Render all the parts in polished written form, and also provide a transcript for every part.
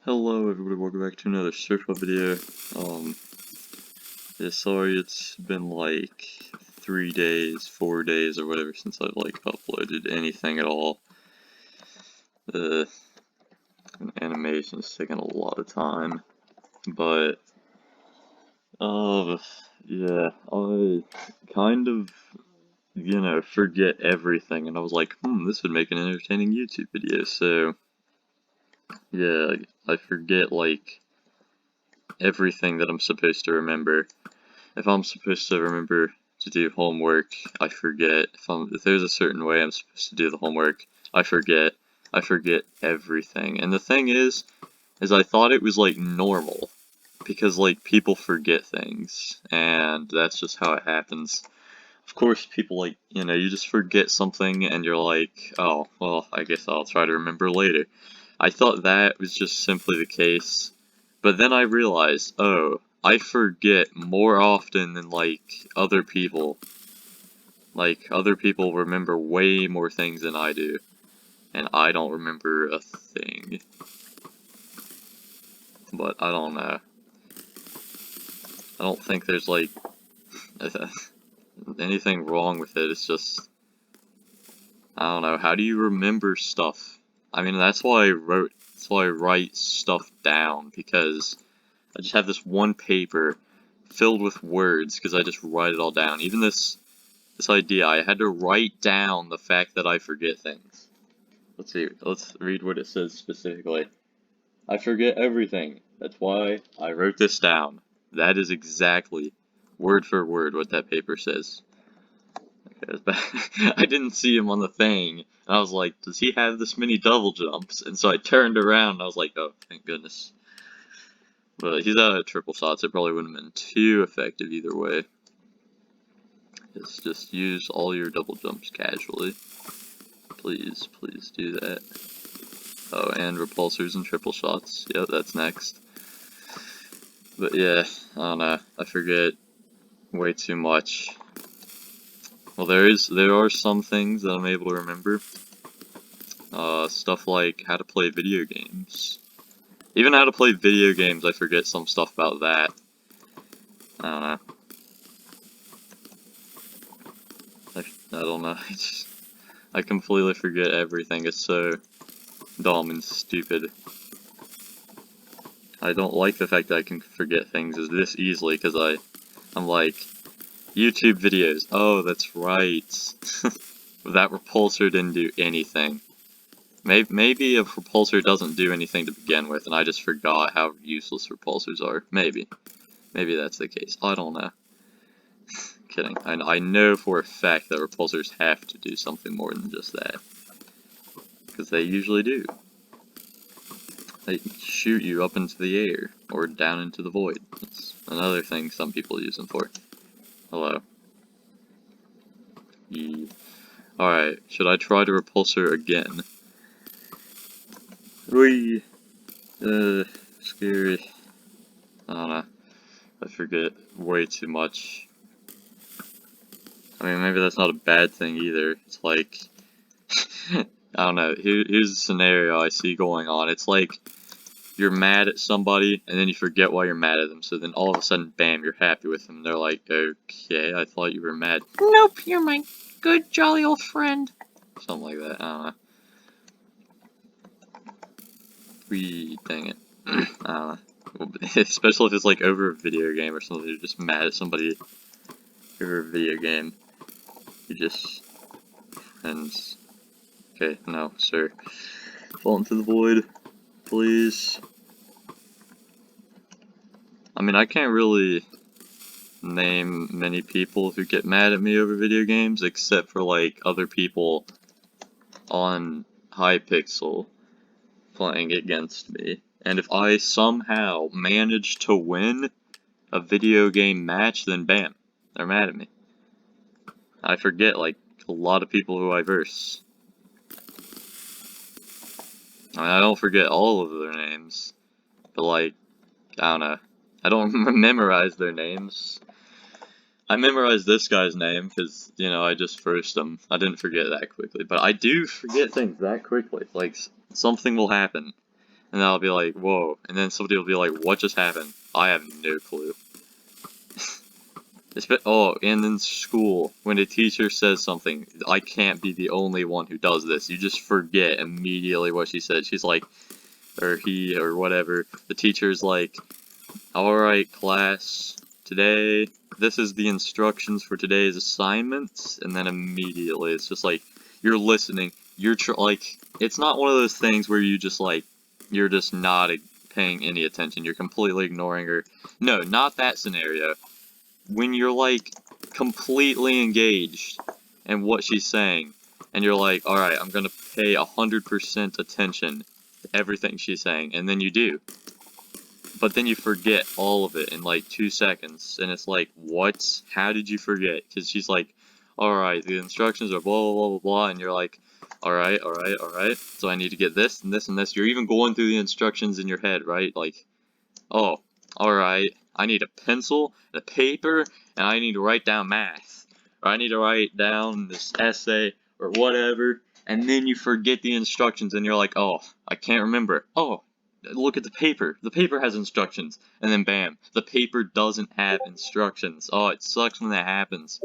Hello everybody, welcome back to another Circle video. Yeah, sorry it's been like 3 days, 4 days or whatever since I've like uploaded anything at all. The animation's taking a lot of time, but yeah, I kind of, forget everything, and I was like, this would make an entertaining YouTube video, so yeah, I forget like everything that I'm supposed to remember. If I'm supposed to remember to do homework, I forget. If there's a certain way I'm supposed to do the homework, I forget. I forget everything. And the thing is I thought it was like normal. Because like people forget things. And that's just how it happens. Of course people like, you just forget something and you're like, oh, well, I guess I'll try to remember later. I thought that was just simply the case. But then I realized, oh, I forget more often than, like, other people. Like, other people remember way more things than I do. And I don't remember a thing. But I don't know. I don't think there's, like, anything wrong with it. It's just, I don't know. How do you remember stuff? I mean, that's why I write stuff down, because I just have this one paper filled with words, because I just write it all down. Even this idea, I had to write down the fact that I forget things. Let's see, let's read what it says specifically. I forget everything. That's why I wrote this down. That is exactly, word for word, what that paper says. Okay, I didn't see him on the thing, and I was like, does he have this many double jumps? And so I turned around, and I was like, oh, thank goodness. But he's out of triple shots, it probably wouldn't have been too effective either way. Just use all your double jumps casually. Please, please do that. Oh, and repulsors and triple shots. Yep, that's next. But yeah, I don't know. I forget way too much. Well, there are some things that I'm able to remember. Stuff like how to play video games. Even how to play video games, I forget some stuff about that. I don't know. I don't know. I completely forget everything. It's so dumb and stupid. I don't like the fact that I can forget things this easily, because I'm like, YouTube videos, oh, that's right. That repulsor didn't do anything. Maybe a repulsor doesn't do anything to begin with, and I just forgot how useless repulsors are. Maybe. Maybe that's the case. I don't know. Kidding. I know for a fact that repulsors have to do something more than just that. Because they usually do. They shoot you up into the air, or down into the void. That's another thing some people use them for. Hello. Alright, should I try to repulsor again? Whee! Scary. I don't know. I forget way too much. I mean, maybe that's not a bad thing either. It's like, I don't know, here's a scenario I see going on. It's like, you're mad at somebody, and then you forget why you're mad at them, so then all of a sudden, bam, you're happy with them. They're like, okay, I thought you were mad. Nope, you're my good, jolly old friend. Something like that, I don't know. Dang it. I don't know. Especially if it's like over a video game or something, you're just mad at somebody over a video game. You just... friends. Okay, no, sir. Fall into the void, please. I mean, I can't really name many people who get mad at me over video games, except for, like, other people on Hypixel playing against me. And if I somehow manage to win a video game match, then bam, they're mad at me. I forget, like, a lot of people who I verse. I mean, I don't forget all of their names, but, like, I don't know. I don't memorize their names. I memorized this guy's name because, I just versed him. I didn't forget that quickly, but I do forget things that quickly. Like, something will happen, And I'll be like, whoa. And then somebody will be like, what just happened? I have no clue. Oh, and in school, when a teacher says something, I can't be the only one who does this. You just forget immediately what she said. She's like, or he, or whatever. The teacher's like, alright, class, today, this is the instructions for today's assignments. And then immediately, it's just like, you're listening. Like, it's not one of those things where you just like, you're just not paying any attention. You're completely ignoring her. No, not that scenario. When you're like completely engaged in what she's saying, and you're like, alright, I'm gonna pay 100% attention to everything she's saying, and then you do. But then you forget all of it in like 2 seconds, and it's like, what? How did you forget? Because she's like, alright, the instructions are blah blah blah blah blah, and you're like, alright, alright, alright, so I need to get this and this and this. You're even going through the instructions in your head, right? Like, oh, alright, I need a pencil, and a paper, and I need to write down math. Or I need to write down this essay, or whatever, and then you forget the instructions, and you're like, oh, I can't remember. Oh, look at the paper. The paper has instructions. And then bam, the paper doesn't have instructions. Oh, it sucks when that happens.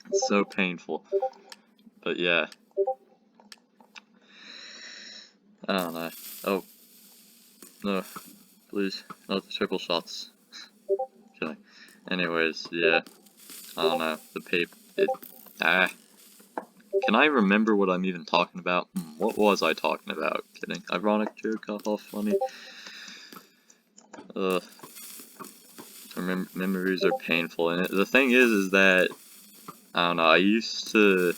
It's so painful. But yeah. I don't know. Oh. No. Please. Not the triple shots. Okay. Anyways, yeah. I don't know. The paper. Can I remember what I'm even talking about? What was I talking about? Kidding. Ironic joke, haha, funny. Ugh. Memories are painful, and the thing is that, I don't know, I used to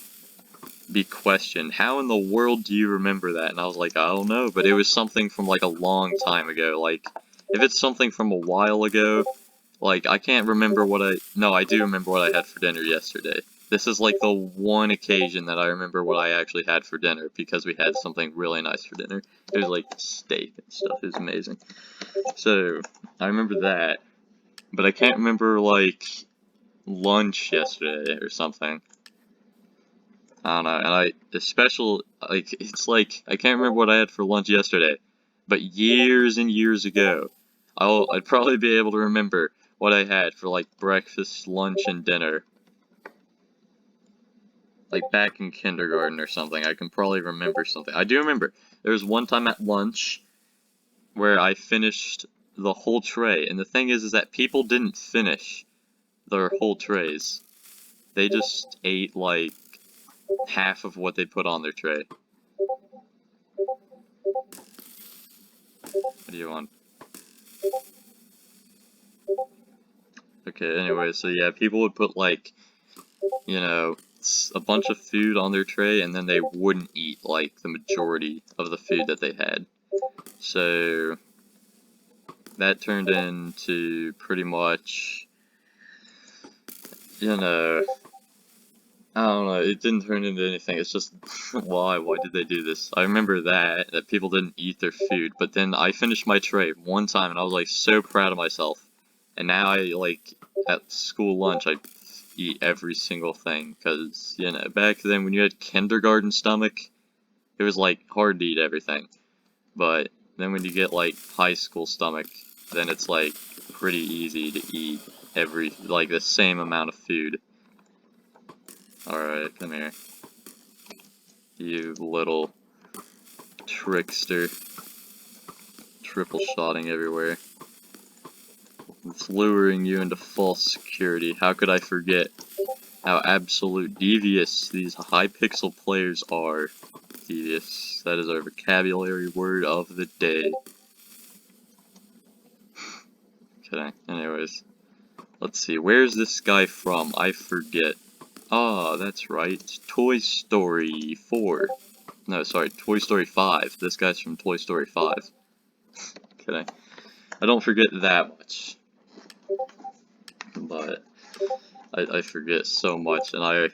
be questioned, how in the world do you remember that? And I was like, I don't know, but it was something from like a long time ago. Like, if it's something from a while ago, like, I can't remember no, I do remember what I had for dinner yesterday. This is like the one occasion that I remember what I actually had for dinner, because we had something really nice for dinner. It was like steak and stuff, it was amazing. So, I remember that, but I can't remember like lunch yesterday or something. I don't know, and it's like, I can't remember what I had for lunch yesterday, but years and years ago, I'd probably be able to remember what I had for like breakfast, lunch, and dinner. Like back in kindergarten or something, I can probably remember something. I do remember, there was one time at lunch where I finished the whole tray, and the thing is that people didn't finish their whole trays. They just ate like half of what they put on their tray. What do you want? Okay, anyway, so yeah, people would put like, you know, a bunch of food on their tray, and then they wouldn't eat like the majority of the food that they had. So that turned into pretty much, you know, I don't know, it didn't turn into anything. It's just, why did they do this? I remember that people didn't eat their food, but then I finished my tray one time, and I was like so proud of myself. And now I, like, at school lunch, I eat every single thing, because, you know, back then when you had kindergarten stomach, it was, like, hard to eat everything. But then when you get, like, high school stomach, then it's, like, pretty easy to eat the same amount of food. Alright, come here. You little trickster. Triple shotting everywhere. It's luring you into false security. How could I forget how absolute devious these Hypixel players are? Devious. That is our vocabulary word of the day. Okay, anyways. Let's see, where's this guy from? I forget. Ah, that's right. Toy Story 4. No, sorry, Toy Story 5. This guy's from Toy Story 5. Okay. I don't forget that much. But I forget so much, and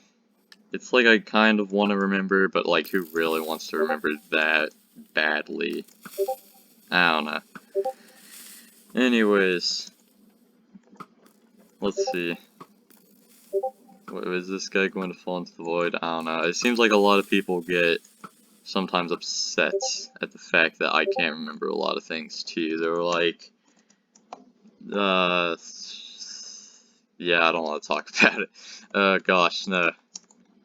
it's like I kind of want to remember, but like who really wants to remember that badly? I don't know. Anyways, let's see. Is this guy going to fall into the void? I don't know. It seems like a lot of people get sometimes upset at the fact that I can't remember a lot of things too. They were like, yeah, I don't want to talk about it. Gosh, no,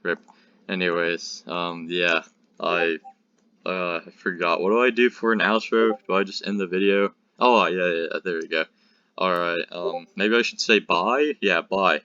rip. Anyways, yeah, I forgot. What do I do for an outro? Do I just end the video? Oh, yeah, there we go. Alright, maybe I should say bye? Yeah, bye.